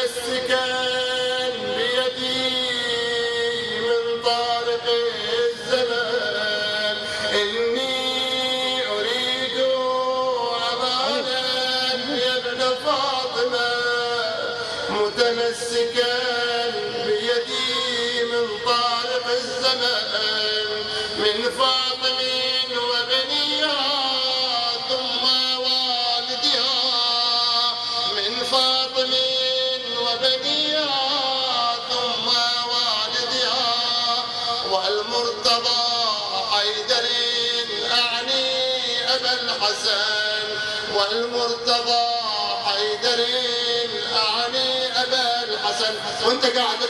متمسكا بيدي من طارق الزمان، إني أريد أمانا يا ابن فاطمة، متمسكا بيدي من طارق الزمان، من فاطم وبنيها ثم والدها، من فاطم وبنيها ثم والدها، والمرتضى حيدر أعني أبا الحسن، والمرتضى حيدر أعني أبا الحسن. وانت قاعد